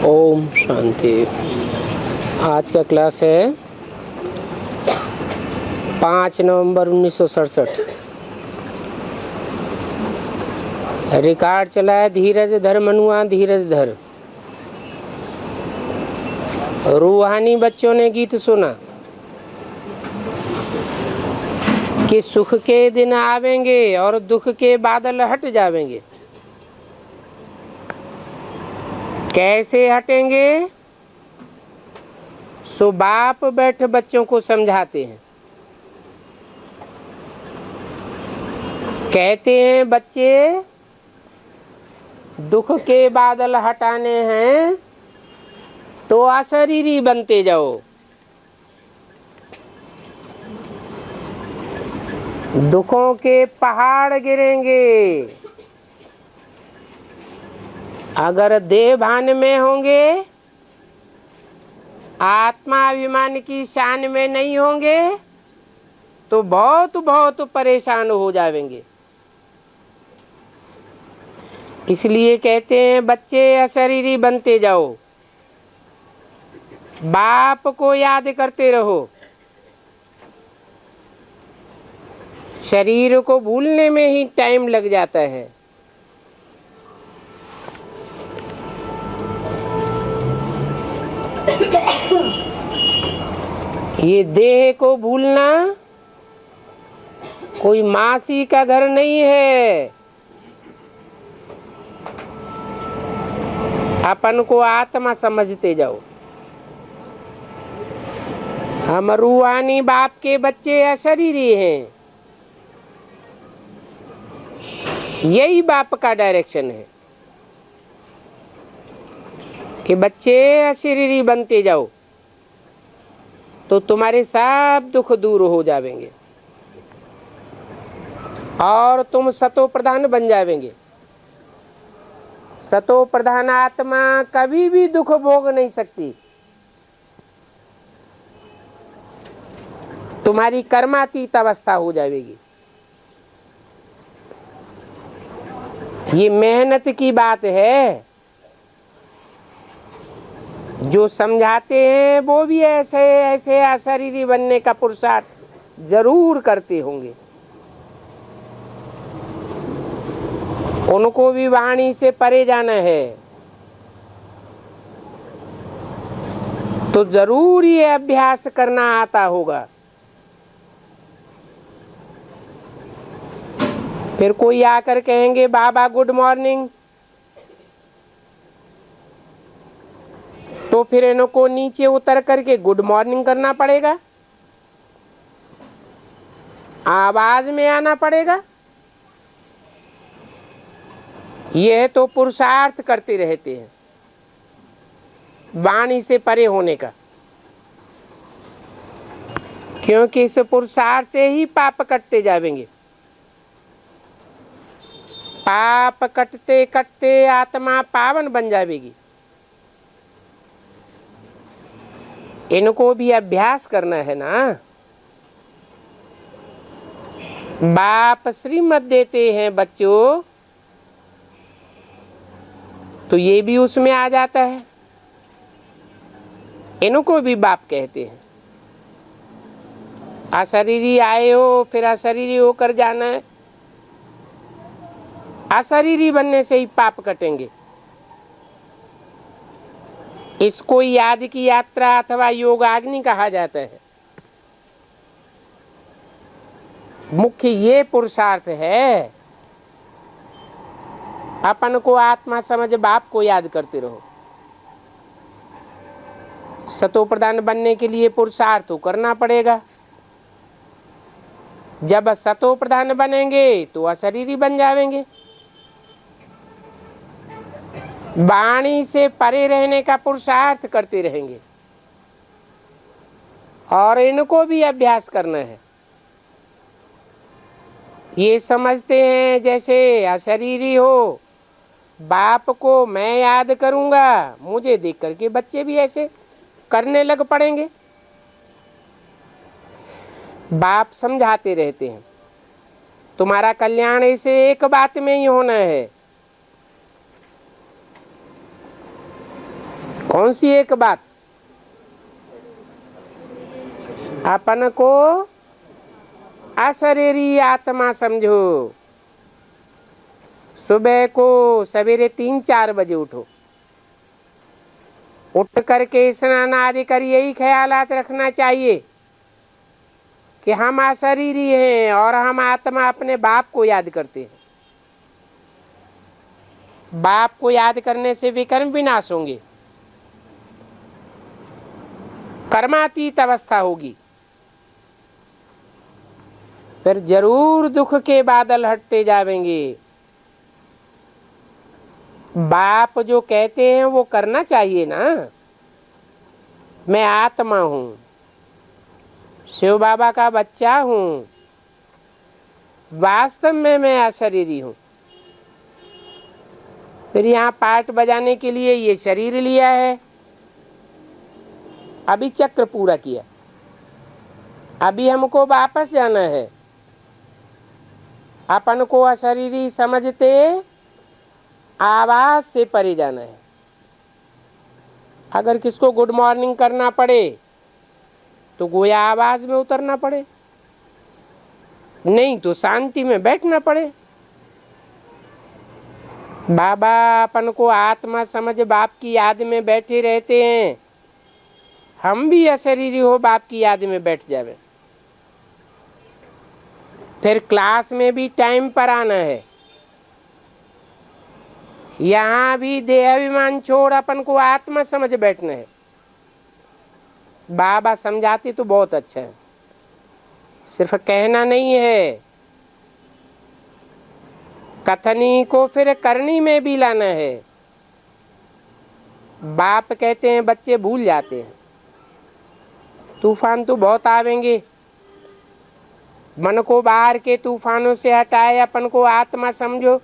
ओम शांति। आज का क्लास है 5 नवंबर 1967। रिकॉर्ड चला है धीरज धर मनुआ धीरज धर। रूहानी बच्चों ने गीत सुना कि सुख के दिन आवेंगे और दुख के बादल हट जावेंगे। कैसे हटेंगे? सो बाप बैठ बच्चों को समझाते हैं। कहते हैं बच्चे, दुख के बादल हटाने हैं तो अशरीरी बनते जाओ। दुखों के पहाड़ गिरेंगे। अगर देह भान में होंगे, आत्माभिमान की शान में नहीं होंगे तो बहुत बहुत परेशान हो जाएंगे। इसलिए कहते हैं बच्चे अशरीरी बनते जाओ, बाप को याद करते रहो। शरीर को भूलने में ही टाइम लग जाता है। ये देह को भूलना कोई मासी का घर नहीं है। अपन को आत्मा समझते जाओ। हम रूहानी बाप के बच्चे अशरीरी हैं। यही बाप का डायरेक्शन है कि बच्चे अशरीरी बनते जाओ तो तुम्हारे सब दुख दूर हो जाएंगे और तुम सतो प्रधान बन जाएंगे। सतो प्रधान आत्मा कभी भी दुख भोग नहीं सकती। तुम्हारी कर्मातीत अवस्था हो जाएगी। ये मेहनत की बात है। जो समझाते हैं वो भी ऐसे ऐसे अशरीरी बनने का पुरुषार्थ जरूर करते होंगे। उनको भी वाणी से परे जाना है तो जरूर ये अभ्यास करना आता होगा। फिर कोई आकर कहेंगे बाबा गुड मॉर्निंग, तो फिर इनको नीचे उतर करके गुड मॉर्निंग करना पड़ेगा, आवाज में आना पड़ेगा। यह तो पुरुषार्थ करते रहते हैं वाणी से परे होने का, क्योंकि इस पुरुषार्थ से ही पाप कटते जाएंगे। पाप कटते कटते आत्मा पावन बन जाएगी। इनको भी अभ्यास करना है ना। बाप श्रीमत देते हैं बच्चों तो ये भी उसमें आ जाता है। इनको भी बाप कहते हैं। अशरीरी आए हो फिर अशरीरी होकर जाना है। अशरीरी बनने से ही पाप कटेंगे। इसको याद की यात्रा अथवा योगाग्नि कहा जाता है। मुख्य ये पुरुषार्थ है। अपन को आत्मा समझ बाप को याद करते रहो। सतो प्रधान बनने के लिए पुरुषार्थ तो करना पड़ेगा। जब सतो प्रधान बनेंगे तो अशरीरी बन जाएंगे। वाणी से परे रहने का पुरुषार्थ करते रहेंगे और इनको भी अभ्यास करना है। ये समझते हैं जैसे अशरीरी हो, बाप को मैं याद करूंगा, मुझे देख करके बच्चे भी ऐसे करने लग पड़ेंगे। बाप समझाते रहते हैं तुम्हारा कल्याण इसे एक बात में ही होना है कौन सी एक बात? अपन को अशरीरी आत्मा समझो। सुबह को सवेरे 3-4 बजे उठो, उठ करके स्नान आदि कर यही ख्यालात रखना चाहिए कि हम अशरीरी हैं और हम आत्मा अपने बाप को याद करते हैं। बाप को याद करने से विकर्म विनाश होंगे, कर्मातीत अवस्था होगी, फिर जरूर दुख के बादल हटते जाएंगे। बाप जो कहते हैं वो करना चाहिए ना। मैं आत्मा हूँ, शिव बाबा का बच्चा हूँ, वास्तव में मैं अशरीरी हूँ। फिर यहाँ पाठ बजाने के लिए ये शरीर लिया है, अभी चक्र पूरा किया, अभी हमको वापस जाना है। अपन को अशरीरी समझते आवाज से परे जाना है। अगर किसको गुड मॉर्निंग करना पड़े तो गोया आवाज में उतरना पड़े, नहीं तो शांति में बैठना पड़े। बाबा अपन को आत्मा समझ बाप की याद में बैठे रहते हैं, हम भी अशरीरी हो बाप की याद में बैठ जावे। फिर क्लास में भी टाइम पर आना है, यहाँ भी देहाभिमान छोड़ अपन को आत्मा समझ बैठना है। बाबा समझाते तो बहुत अच्छा है, सिर्फ कहना नहीं है, कथनी को फिर करनी में भी लाना है। बाप कहते हैं बच्चे भूल जाते हैं, तूफान तो बहुत आवेंगे, मन को बाहर के तूफानों से हटाए, अपन को आत्मा समझो।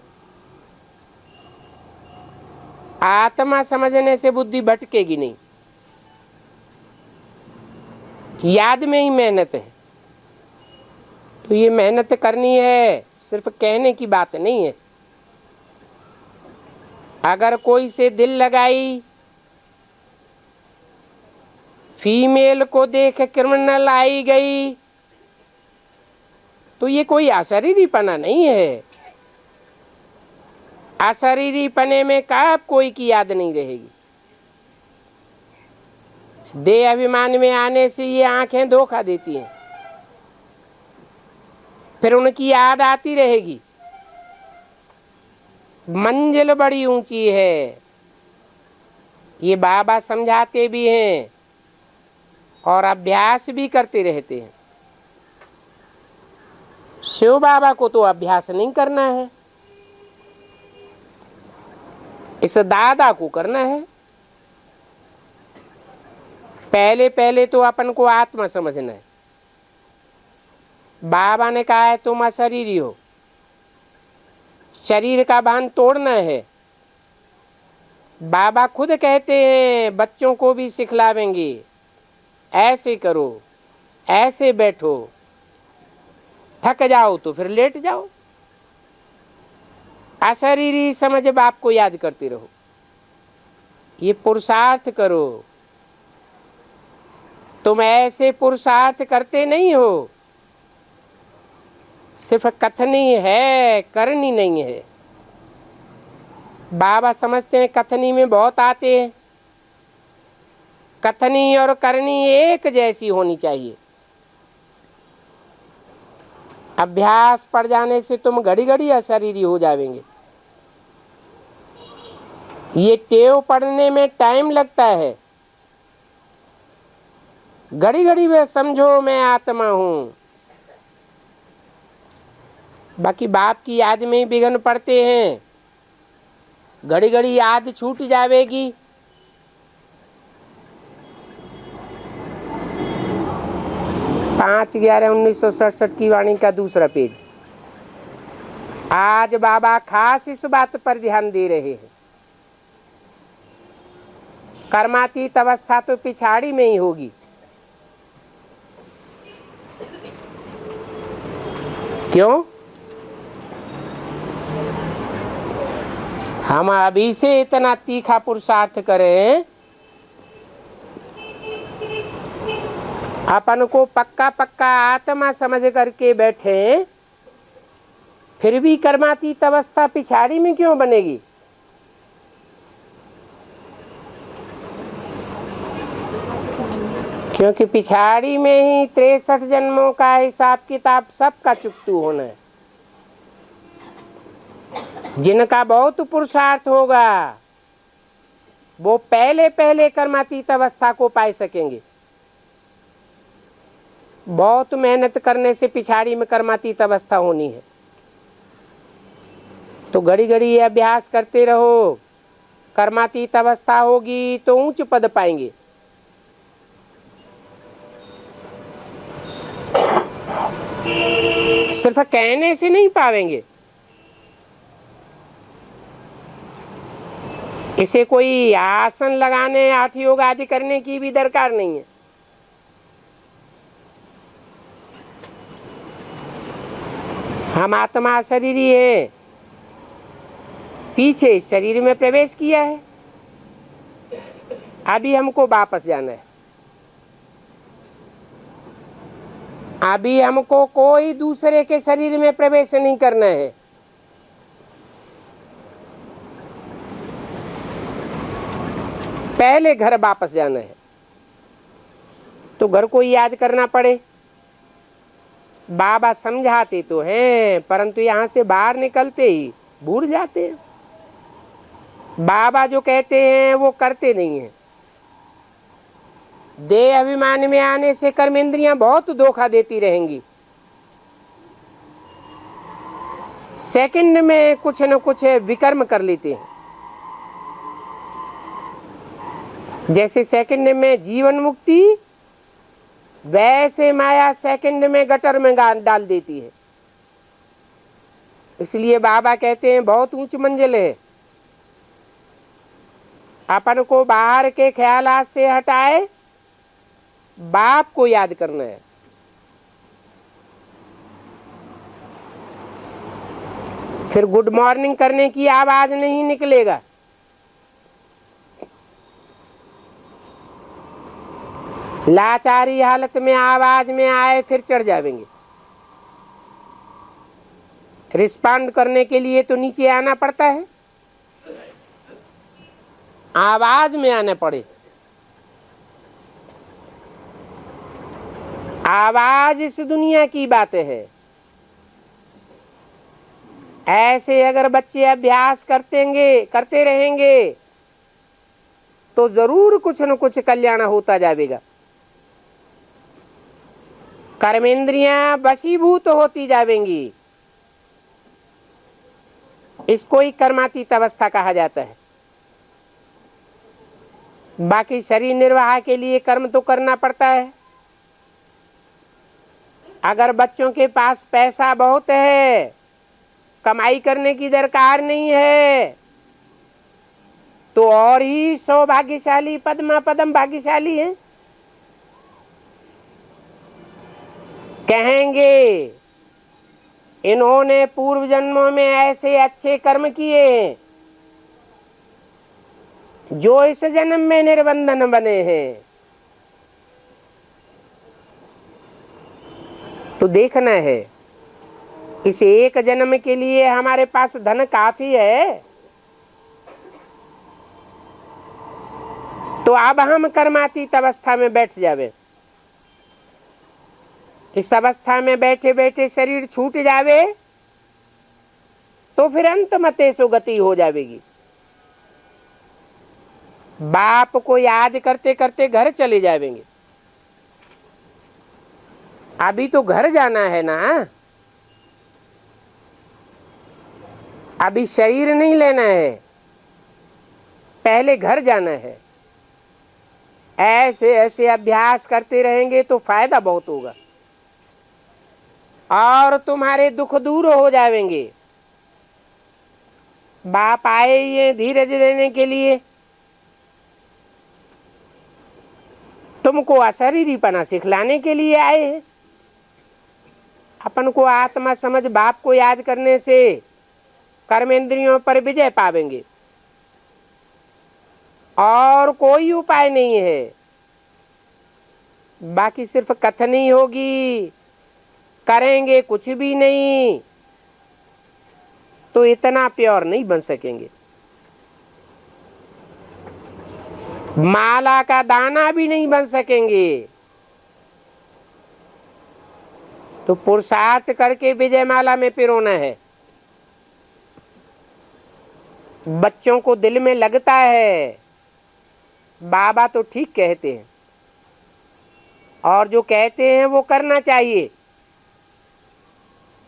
आत्मा समझने से बुद्धि भटकेगी नहीं, याद में ही मेहनत है। तो ये मेहनत करनी है, सिर्फ कहने की बात नहीं है। अगर कोई से दिल लगाई, फीमेल को देख क्रिमिनल आई गई, तो ये कोई अशरीरीपना नहीं है। अशरीरीपने में कब कोई की याद नहीं रहेगी। देह अभिमान में आने से ये आंखें धोखा देती हैं, फिर उनकी याद आती रहेगी। मंजिल बड़ी ऊंची है, ये बाबा समझाते भी हैं और अभ्यास भी करते रहते हैं। शिव बाबा को तो अभ्यास नहीं करना है, इस दादा को करना है। पहले पहले तो अपन को आत्मा समझना है। बाबा ने कहा है तुम अशरीरी हो, शरीर का भान तोड़ना है। बाबा खुद कहते हैं, बच्चों को भी सिखलावेंगे, ऐसे करो, ऐसे बैठो, थक जाओ तो फिर लेट जाओ। अशरीरी समझ बाप को याद करते रहो, ये पुरुषार्थ करो। तुम ऐसे पुरुषार्थ करते नहीं हो, सिर्फ कथनी है, करनी नहीं है। बाबा समझते हैं कथनी में बहुत आते हैं, कथनी और करनी एक जैसी होनी चाहिए। अभ्यास पड़ जाने से तुम घड़ी घड़ी अशरीरी हो जाएंगे। ये टेव पड़ने में टाइम लगता है, घड़ी घड़ी वे समझो मैं आत्मा हूं। बाकी बाप की याद में ही विघ्न पड़ते हैं, घड़ी घड़ी याद छूट जाएगी। 5/11/1967 की वाणी का दूसरा पेज। आज बाबा खास इस बात पर ध्यान दे रहे हैं, कर्मातीत अवस्था तो पिछाड़ी में ही होगी। क्यों? हम अभी से इतना तीखा पुरुषार्थ करें अपन को पक्का पक्का आत्मा समझ करके बैठे, फिर भी कर्मातीत अवस्था पिछाड़ी में क्यों बनेगी? क्योंकि पिछाड़ी में ही 63 जन्मों का हिसाब किताब सबका चुकतू होना है। जिनका बहुत पुरुषार्थ होगा वो पहले पहले कर्मातीत अवस्था को पाए सकेंगे। बहुत मेहनत करने से पिछाड़ी में कर्मातीत अवस्था होनी है। तो घड़ी घड़ी ये अभ्यास करते रहो, कर्मातीत अवस्था होगी तो ऊंच पद पाएंगे। सिर्फ कहने से नहीं पावेंगे, इसे कोई आसन लगाने, आठ योग आदि करने की भी दरकार नहीं है। हम आत्मा शरीर ही है, पीछे शरीर में प्रवेश किया है, अभी हमको वापस जाना है। अभी हमको कोई दूसरे के शरीर में प्रवेश नहीं करना है। पहले घर वापस जाना है। तो घर को याद करना पड़े। बाबा समझाते तो हैं, परंतु यहाँ से बाहर निकलते ही भूल जाते हैं। बाबा जो कहते हैं वो करते नहीं हैं। देह अभिमान में आने से कर्मेंद्रियां बहुत धोखा देती रहेंगी। सेकंड में कुछ न कुछ विकर्म कर लेते हैं। जैसे सेकंड में जीवन मुक्ति, वैसे माया सेकंड में गटर में डाल देती है। इसलिए बाबा कहते हैं बहुत ऊंच मंजिल है। अपन को बाहर के ख्यालात से हटाए, बाप को याद करना है। फिर गुड मॉर्निंग करने की आवाज नहीं निकलेगा। लाचारी हालत में आवाज में आए फिर चढ़ जाएंगे। रिस्पॉन्ड करने के लिए तो नीचे आना पड़ता है, आवाज में आना पड़े। आवाज इस दुनिया की बात है। ऐसे अगर बच्चे अभ्यास करते रहेंगे तो जरूर कुछ न कुछ कल्याण होता जाएगा। कर्मेंद्रियां वशीभूत होती जाएंगी। इसको ही कर्मातीत अवस्था कहा जाता है। बाकी शरीर निर्वाह के लिए कर्म तो करना पड़ता है। अगर बच्चों के पास पैसा बहुत है, कमाई करने की दरकार नहीं है, तो और ही सौभाग्यशाली, पद्मा पदम भाग्यशाली है। कहेंगे इन्होंने पूर्व जन्मों में ऐसे अच्छे कर्म किए हैं जो इस जन्म में निर्बंधन बने हैं। तो देखना है, इस एक जन्म के लिए हमारे पास धन काफी है, तो अब हम कर्मातीत अवस्था में बैठ जावे। इस अवस्था में बैठे बैठे शरीर छूट जावे तो फिर अंत मते सो गति हो जाएगी। बाप को याद करते करते घर चले जाएंगे। अभी तो घर जाना है ना, अभी शरीर नहीं लेना है, पहले घर जाना है। ऐसे ऐसे अभ्यास करते रहेंगे तो फायदा बहुत होगा और तुम्हारे दुख दूर हो जाएंगे। बाप आए ये धीरज देने के लिए, तुमको अशरीरीपना सिखलाने के लिए आए हैं। अपन को आत्मा समझ बाप को याद करने से कर्मेंद्रियों पर विजय पावेंगे और कोई उपाय नहीं है। बाकी सिर्फ कथन ही होगी, करेंगे कुछ भी नहीं, तो इतना प्योर नहीं बन सकेंगे। माला का दाना भी नहीं बन सकेंगे। तो पुरुषार्थ करके विजय माला में पिरोना है। बच्चों को दिल में लगता है बाबा तो ठीक कहते हैं, और जो कहते हैं वो करना चाहिए।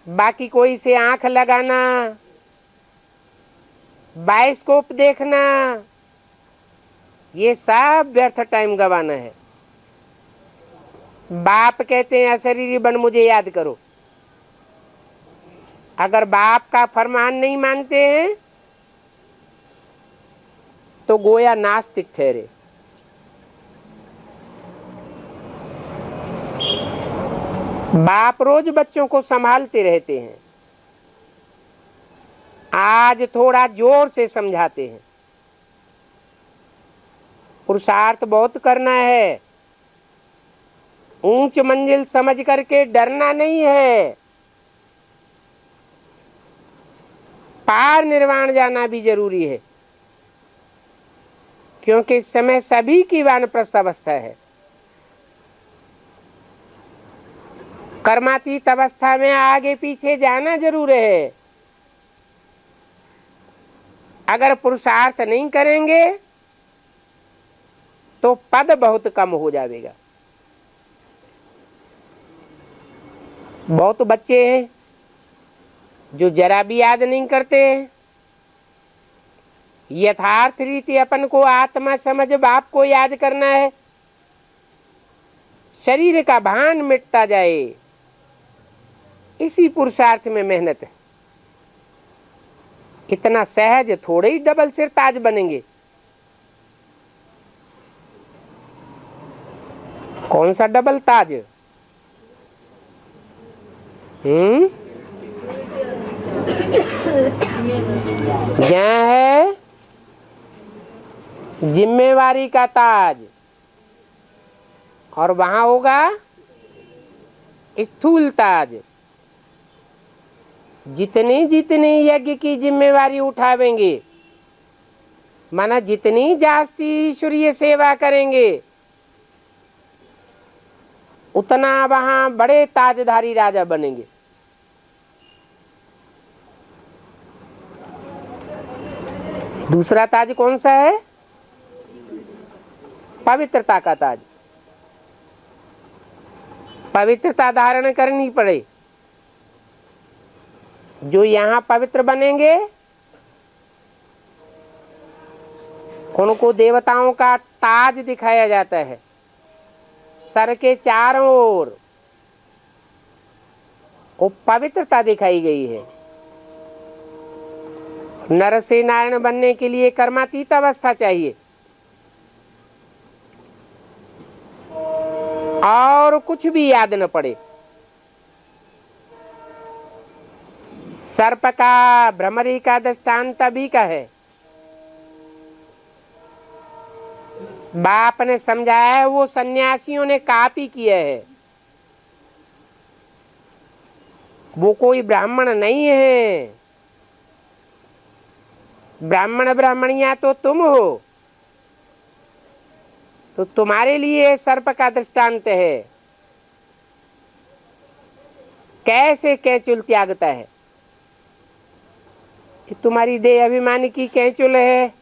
बाकी कोई से आंख लगाना, बायोस्कोप देखना, ये सब व्यर्थ टाइम गवाना है। बाप कहते हैं अशरीरी बन मुझे याद करो। अगर बाप का फरमान नहीं मानते हैं तो गोया नास्तिक ठहरे। बाप रोज बच्चों को संभालते रहते हैं, आज थोड़ा जोर से समझाते हैं। पुरुषार्थ बहुत करना है, ऊंच मंजिल समझ करके डरना नहीं है। पार निर्वाण जाना भी जरूरी है, क्योंकि इस समय सभी की वानप्रस्थ अवस्था है। कर्मातीत अवस्था में आगे पीछे जाना जरूर है। अगर पुरुषार्थ नहीं करेंगे तो पद बहुत कम हो जाएगा। बहुत बच्चे हैं जो जरा भी याद नहीं करते। यथार्थ रीति अपन को आत्मा समझ बाप को याद करना है। शरीर का भान मिटता जाए, इसी पुरुषार्थ में मेहनत है। इतना सहज थोड़े ही डबल सिर ताज बनेंगे। कौन सा डबल ताज? यहाँ है जिम्मेवारी का ताज, और वहां होगा स्थूल ताज। जितनी जितनी यज्ञ की जिम्मेवारी उठावेंगे, माना जितनी जास्ती ईश्वरीय सेवा करेंगे, उतना वहां बड़े ताजधारी राजा बनेंगे। दूसरा ताज कौन सा है? पवित्रता का ताज। पवित्रता धारण करनी पड़े। जो यहाँ पवित्र बनेंगे उनको देवताओं का ताज दिखाया जाता है। सर के चारों ओर वो पवित्रता दिखाई गई है। नर से नारायण बनने के लिए कर्मातीत अवस्था चाहिए, और कुछ भी याद न पड़े। सर्प का, भ्रमरी का दृष्टांत भी का है। बाप ने समझाया है, वो सन्यासियों ने कॉपी किया है। वो कोई ब्राह्मण नहीं है। ब्राह्मण ब्राह्मणिया तो तुम हो, तो तुम्हारे लिए सर्प का दृष्टांत है। कैसे कैंचुल त्यागता है। तुम्हारी देह अभिमान की कैंचुल है।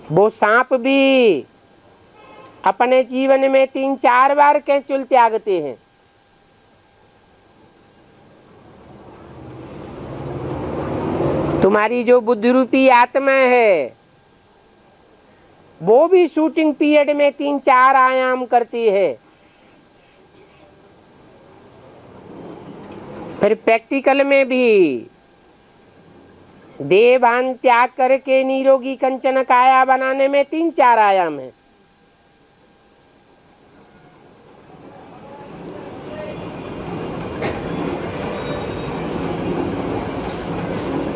वो सांप भी अपने जीवन में 3-4 बार कैंचुल त्यागते हैं। तुम्हारी जो बुद्धि रूपी आत्मा है, वो भी शूटिंग पीरियड में 3-4 आयाम करती है। फिर प्रैक्टिकल में भी देह भान त्याग करके निरोगी कंचन काया बनाने में 3-4 आयाम है।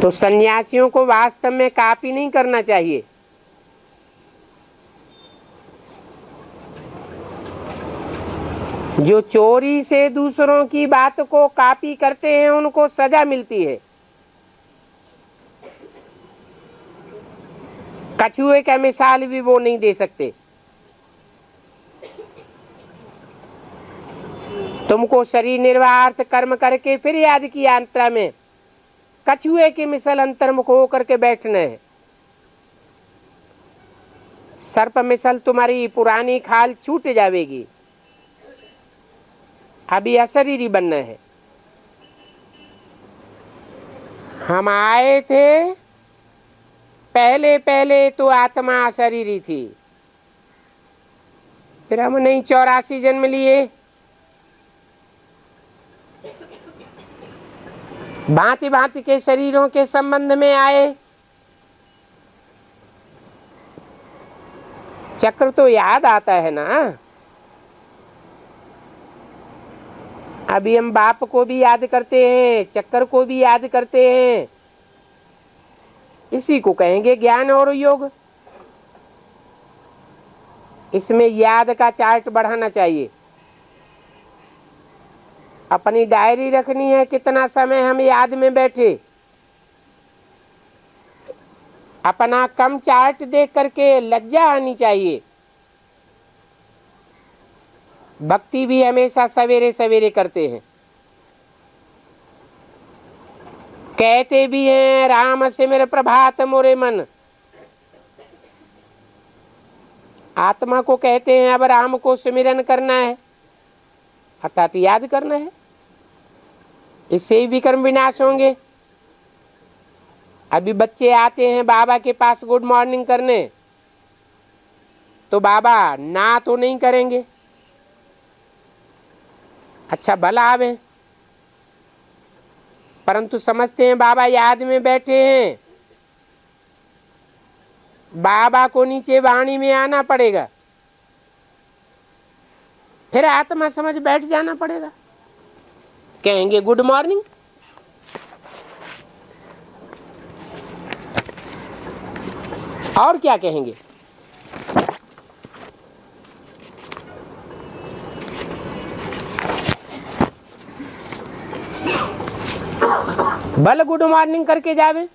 तो सन्यासियों को वास्तव में कॉपी नहीं करना चाहिए। जो चोरी से दूसरों की बात को कॉपी करते हैं उनको सजा मिलती है। कछुए का मिसाल भी वो नहीं दे सकते। तुमको शरीर निर्वाह कर्म करके फिर याद की यात्रा में कछुए के मिसल अंतर्मुख होकर के बैठने है। सर्प मिसल तुम्हारी पुरानी खाल छूट जावेगी, अभी अशरीरी बनना है। हम आए थे पहले पहले तो आत्मा अशरीरी थी, फिर हमने 84 जन्म लिए, भांति भांति के शरीरों के संबंध में आए। चक्र तो याद आता है ना। अभी हम बाप को भी याद करते हैं, चक्कर को भी याद करते हैं। इसी को कहेंगे ज्ञान और योग। इसमें याद का चार्ट बढ़ाना चाहिए। अपनी डायरी रखनी है, कितना समय हम याद में बैठे। अपना कम चार्ट देख करके लज्जा आनी चाहिए। भक्ति भी हमेशा सवेरे सवेरे करते हैं, कहते भी हैं राम सिमर प्रभात मोरे मन। आत्मा को कहते हैं अब राम को सिमरन करना है, अर्थात याद करना है। इससे ही विकर्म विनाश होंगे। अभी बच्चे आते हैं बाबा के पास गुड मॉर्निंग करने, तो बाबा ना तो नहीं करेंगे, अच्छा भला आवे, परंतु समझते हैं बाबा याद में बैठे हैं, बाबा को नीचे वाणी में आना पड़ेगा, फिर आत्मा समझ बैठ जाना पड़ेगा। कहेंगे गुड मॉर्निंग। और क्या कहेंगे? भले गुड मॉर्निंग करके जावे।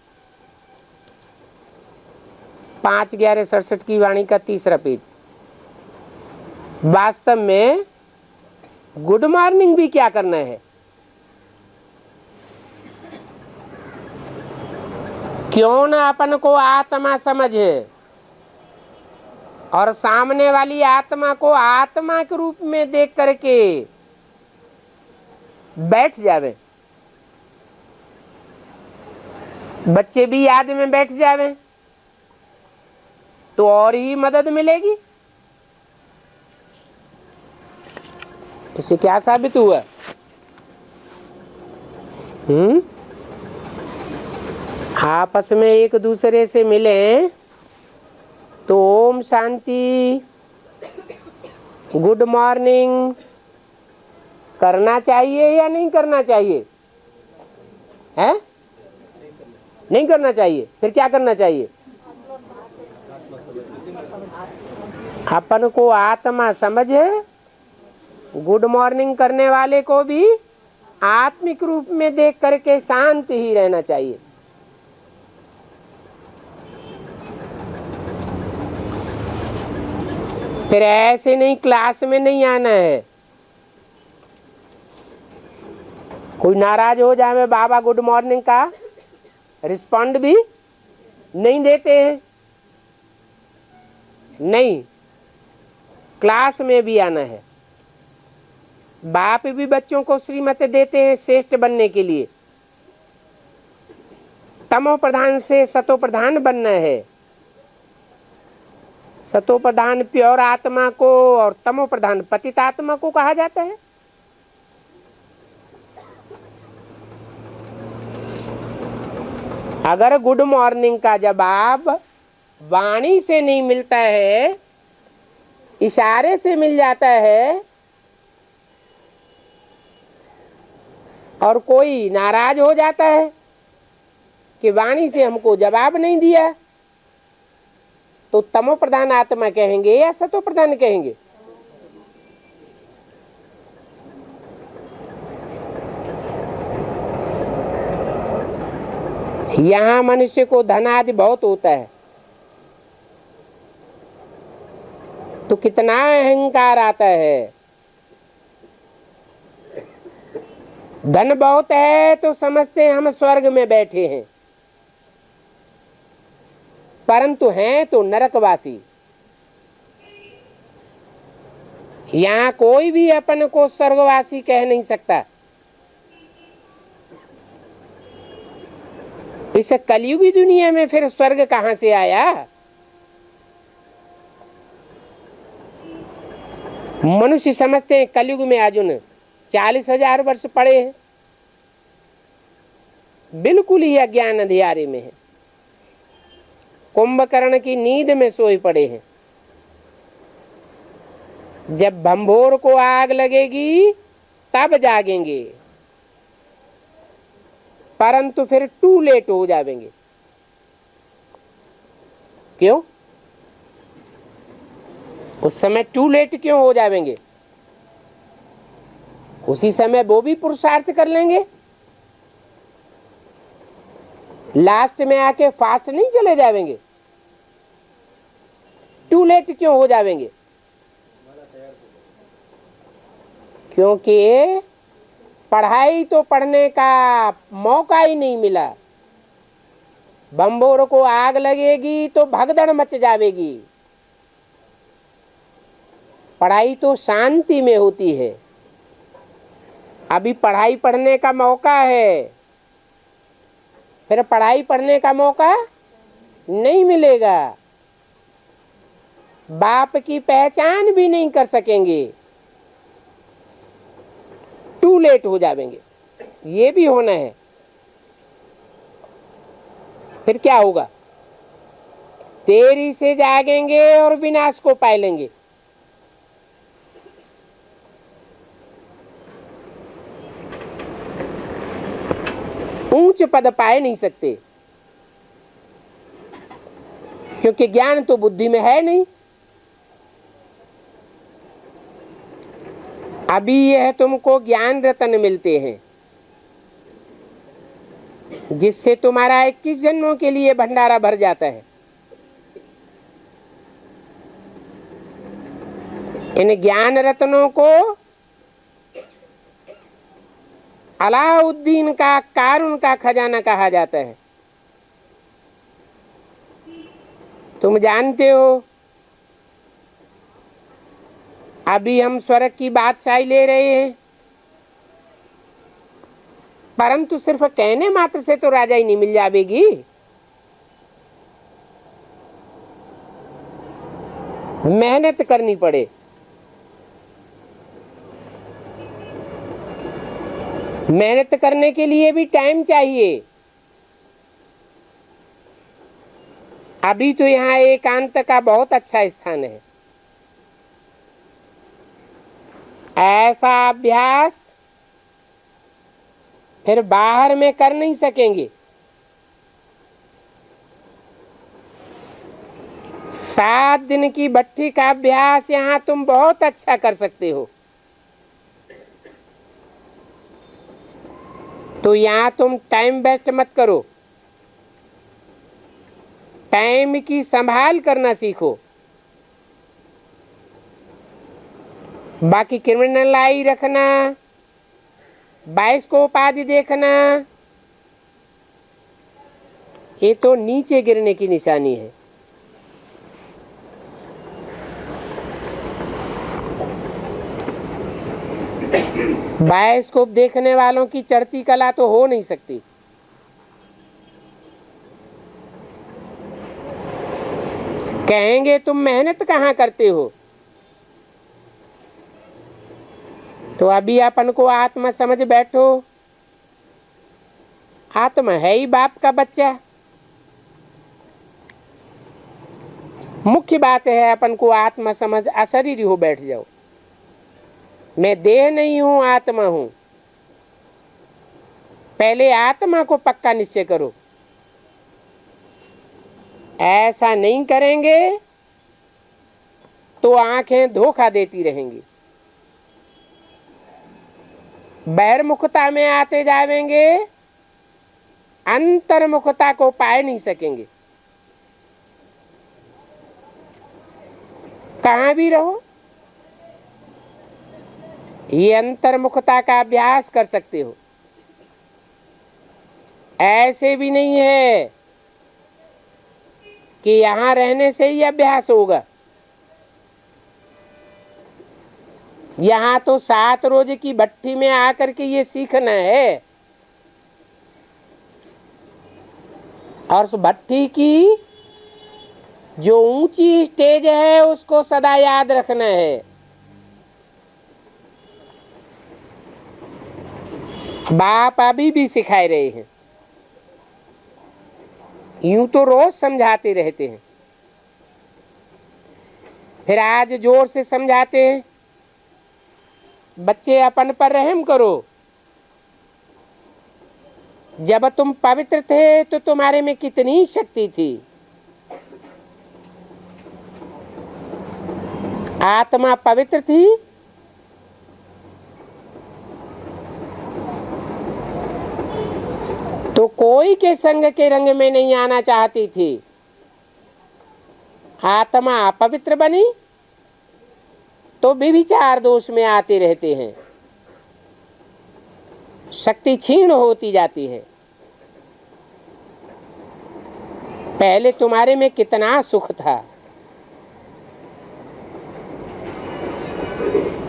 5/11/67 की वाणी का 3रा पेज। वास्तव में गुड मॉर्निंग भी क्या करना है? क्यों ना अपन को आत्मा समझे और सामने वाली आत्मा को आत्मा के रूप में देख करके बैठ जावे। बच्चे भी याद में बैठ जावे तो और ही मदद मिलेगी। इससे क्या साबित हुआ? आपस में एक दूसरे से मिले तो ओम शांति, गुड मॉर्निंग करना चाहिए या नहीं करना चाहिए? है? नहीं करना चाहिए। फिर क्या करना चाहिए? अपन को आत्मा समझे, गुड मॉर्निंग करने वाले को भी आत्मिक रूप में देख करके शांत ही रहना चाहिए। फिर ऐसे नहीं क्लास में नहीं आना है। कोई नाराज हो जाए, बाबा गुड मॉर्निंग का रिस्पॉन्ड भी नहीं देते हैं। नहीं, क्लास में भी आना है। बाप भी बच्चों को श्रीमत देते हैं श्रेष्ठ बनने के लिए। तमो प्रधान से सतो प्रधान बनना है। सतो प्रधान प्योर आत्मा को और तमो प्रधान पतित आत्मा को कहा जाता है। अगर गुड मॉर्निंग का जवाब वाणी से नहीं मिलता है, इशारे से मिल जाता है और कोई नाराज हो जाता है कि वाणी से हमको जवाब नहीं दिया, तो तमो प्रधान आत्मा कहेंगे या सतो प्रधान कहेंगे? यहां मनुष्य को धन आदि बहुत होता है तो कितना अहंकार आता है। धन बहुत है तो समझते हैं हम स्वर्ग में बैठे हैं, परंतु हैं तो नरकवासी। यहां कोई भी अपन को स्वर्गवासी कह नहीं सकता। इस कलयुगी दुनिया में फिर स्वर्ग कहां से आया? मनुष्य समझते हैं कलयुग में अर्जुन 40,000 वर्ष पड़े हैं, बिल्कुल ही अज्ञान अंधियारे में है, कुंभकर्ण की नींद में सोए पड़े हैं। जब भंभोर को आग लगेगी तब जागेंगे, परंतु फिर टू लेट हो जाएंगे। क्यों? उस समय टू लेट क्यों हो जाएंगे? उसी समय वो भी पुरुषार्थ कर लेंगे, लास्ट में आके फास्ट नहीं चले जाएंगे। टू लेट क्यों हो जाएंगे? क्योंकि पढ़ाई तो पढ़ने का मौका ही नहीं मिला। बम्बोर को आग लगेगी तो भगदड़ मच जाएगी। पढ़ाई तो शांति में होती है, अभी पढ़ाई पढ़ने का मौका है, फिर पढ़ाई पढ़ने का मौका नहीं मिलेगा। बाप की पहचान भी नहीं कर सकेंगे, टू लेट हो जाएंगे। ये भी होना है। फिर क्या होगा? देरी से जागेंगे और विनाश को पाए लेंगे। ऊंच पद पाए नहीं सकते, क्योंकि ज्ञान तो बुद्धि में है नहीं। अभी यह तुमको ज्ञान रतन मिलते हैं, जिससे तुम्हारा 21 जन्मों के लिए भंडारा भर जाता है। इन ज्ञान रत्नों को अलाउद्दीन का कारून का खजाना कहा जाता है। तुम जानते हो, अभी हम स्वर्ग की बादशाही ले रहे हैं, परंतु सिर्फ कहने मात्र से तो राजा ही नहीं मिल जाएगी। मेहनत करनी पड़े। मेहनत करने के लिए भी टाइम चाहिए। अभी तो यहाँ एकांत का बहुत अच्छा स्थान है। ऐसा अभ्यास फिर बाहर में कर नहीं सकेंगे। 7 दिन की भट्ठी का अभ्यास यहाँ तुम बहुत अच्छा कर सकते हो। तो यहाँ तुम टाइम वेस्ट मत करो, टाइम की संभाल करना सीखो। बाकी क्रिमिनल आई रखना, बाइस्कोप आदि देखना, ये तो नीचे गिरने की निशानी है। बाइस्कोप देखने वालों की चढ़ती कला तो हो नहीं सकती। कहेंगे तुम मेहनत कहाँ करते हो? तो अभी अपन को आत्मा समझ बैठो। आत्मा है ही बाप का बच्चा। मुख्य बात है अपन को आत्मा समझ अशरीरी हो बैठ जाओ। मैं देह नहीं हूं, आत्मा हूं। पहले आत्मा को पक्का निश्चय करो। ऐसा नहीं करेंगे तो आंखें धोखा देती रहेंगी, बहिर्मुखता में आते जाएंगे अंतर्मुखता को पाए नहीं सकेंगे। कहाँ भी रहो ये अंतर्मुखता का अभ्यास कर सकते हो। ऐसे भी नहीं है कि यहां रहने से ही अभ्यास होगा। यहां तो 7 रोज की भट्टी में आकर के ये सीखना है, और उस भट्टी की जो ऊंची स्टेज है उसको सदा याद रखना है। बाप अभी भी सिखाए रहे हैं, यूं तो रोज समझाते रहते हैं, फिर आज जोर से समझाते हैं, बच्चे अपन पर रहम करो। जब तुम पवित्र थे तो तुम्हारे में कितनी शक्ति थी। आत्मा पवित्र थी, तो कोई के संग के रंग में नहीं आना चाहती थी। आत्मा अपवित्र बनी तो व्यभिचार दोष में आते रहते हैं, शक्ति क्षीण होती जाती है। पहले तुम्हारे में कितना सुख था,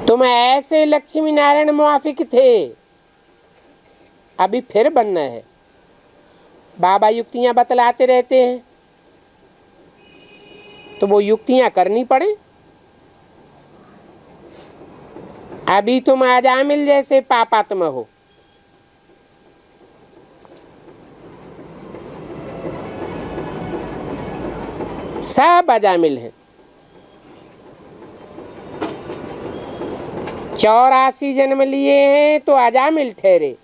तुम ऐसे लक्ष्मी नारायण मुआफिक थे, अभी फिर बनना है। बाबा युक्तियां बतलाते रहते हैं तो वो युक्तियां करनी पड़े। अभी तुम अजामिल जैसे पापात्मा हो, सब अजामिल हैं। 84 जन्म लिए हैं तो अजामिल ठहरे।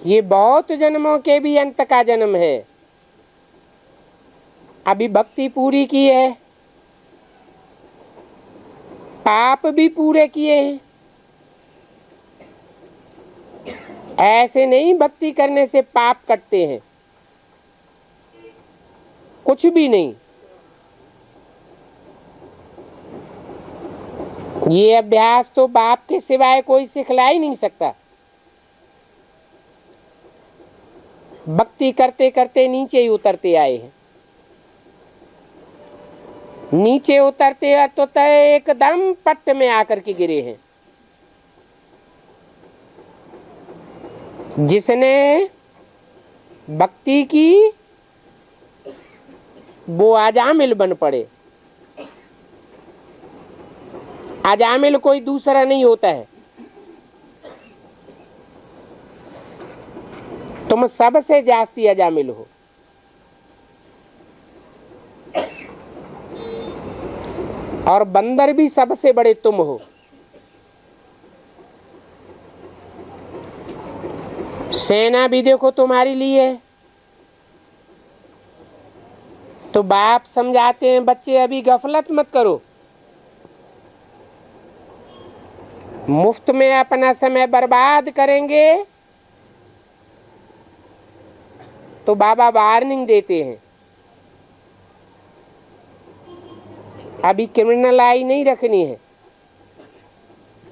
ये बहुत जन्मों के भी अंत का जन्म है। अभी भक्ति पूरी की है, पाप भी पूरे किए हैं। ऐसे नहीं भक्ति करने से पाप कटते हैं, कुछ भी नहीं। ये अभ्यास तो बाप के सिवाय कोई सिखला ही नहीं सकता। भक्ति करते करते नीचे ही उतरते आए हैं। नीचे उतरते तो तय एकदम पट्ट में आकर के गिरे हैं। जिसने भक्ति की वो अजामिल बन पड़े। अजामिल कोई दूसरा नहीं होता है, तुम सबसे जास्ती अजामिल हो। और बंदर भी सबसे बड़े तुम हो। सेना भी देखो तुम्हारी लिए है। तो बाप समझाते हैं बच्चे अभी गफलत मत करो, मुफ्त में अपना समय बर्बाद करेंगे तो बाबा वार्निंग देते हैं अभी क्रिमिनल आई नहीं रखनी है।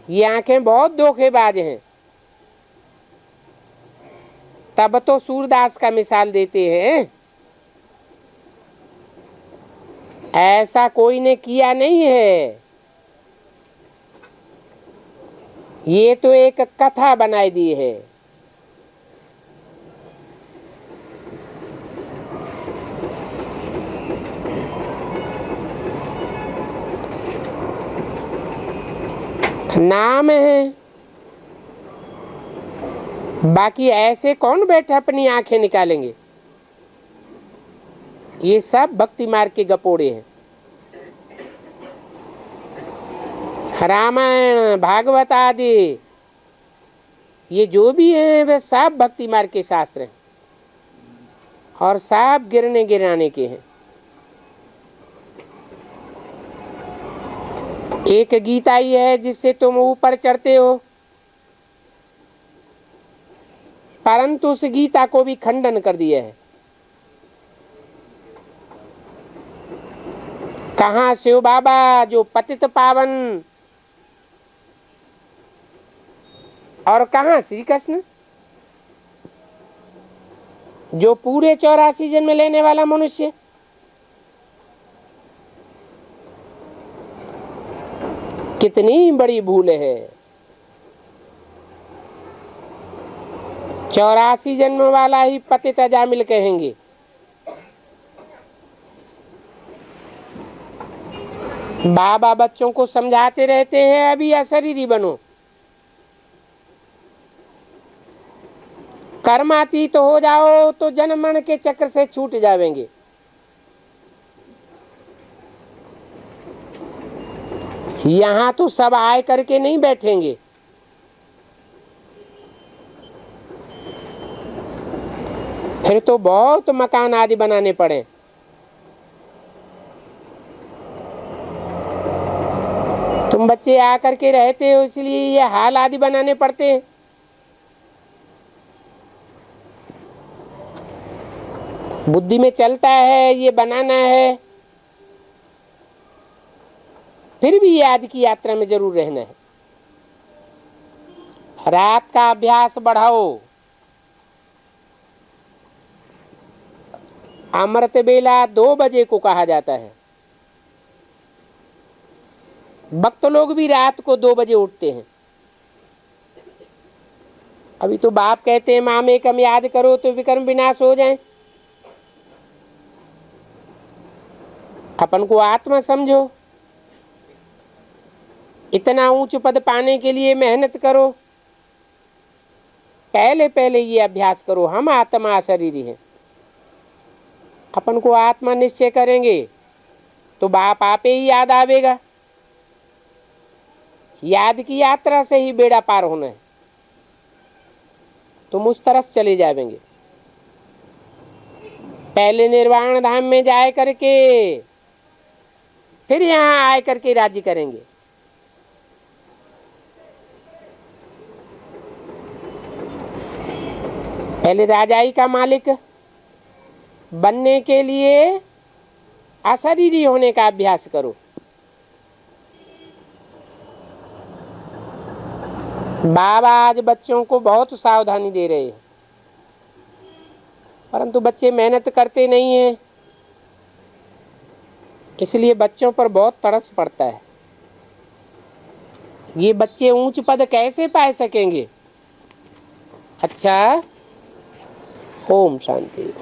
ये आंखें बहुत धोखेबाज हैं। तब तो सूरदास का मिसाल देते हैं, ऐसा कोई ने किया नहीं है। ये तो एक कथा बनाई दी है। नाम है, बाकी ऐसे कौन बैठे अपनी आंखें निकालेंगे। ये सब भक्ति मार्ग के गपोड़े हैं। रामायण भागवत आदि ये जो भी हैं वे सब भक्ति मार्ग के शास्त्र हैं और सब गिरने गिराने के हैं। एक गीता ही है जिससे तुम ऊपर चढ़ते हो, परंतु उस गीता को भी खंडन कर दिया है। कहाँ शिव बाबा जो पतित पावन, और कहाँ श्री कृष्ण जो पूरे 84 जन्म लेने वाला मनुष्य। कितनी बड़ी भूल है। 84 जन्म वाला ही पतित अजामिल कहेंगे। बाबा बच्चों को समझाते रहते हैं अभी अशरीरी बनो, कर्मातीत हो जाओ तो जन्म मरण के चक्र से छूट जाएंगे। यहां तो सब आए करके नहीं बैठेंगे, फिर तो बहुत मकान आदि बनाने पड़े। तुम बच्चे आकर के रहते हो इसलिए ये हाल आदि बनाने पड़ते हैं। बुद्धि में चलता है ये बनाना है, फिर भी याद की यात्रा में जरूर रहना है। रात का अभ्यास बढ़ाओ। अमृत बेला 2 बजे को कहा जाता है। भक्त लोग भी रात को 2 बजे उठते हैं। अभी तो बाप कहते हैं मामे कम याद करो तो विक्रम विनाश हो जाए। अपन को आत्मा समझो, इतना ऊंच पद पाने के लिए मेहनत करो। पहले पहले ये अभ्यास करो, हम आत्मा शरीर है। अपन को आत्मा निश्चय करेंगे तो बाप आपे ही याद आवेगा। याद की यात्रा से ही बेड़ा पार होना है। तुम उस तरफ चले जाएंगे। पहले निर्वाण धाम में जाए करके फिर यहाँ आए करके राजी करेंगे। पहले राजाई का मालिक बनने के लिए अशरीरी होने का अभ्यास करो। बाबा आज बच्चों को बहुत सावधानी दे रहे हैं, परंतु बच्चे मेहनत करते नहीं हैं, इसलिए बच्चों पर बहुत तरस पड़ता है। ये बच्चे ऊंच पद कैसे पा सकेंगे? अच्छा, ओम शांति।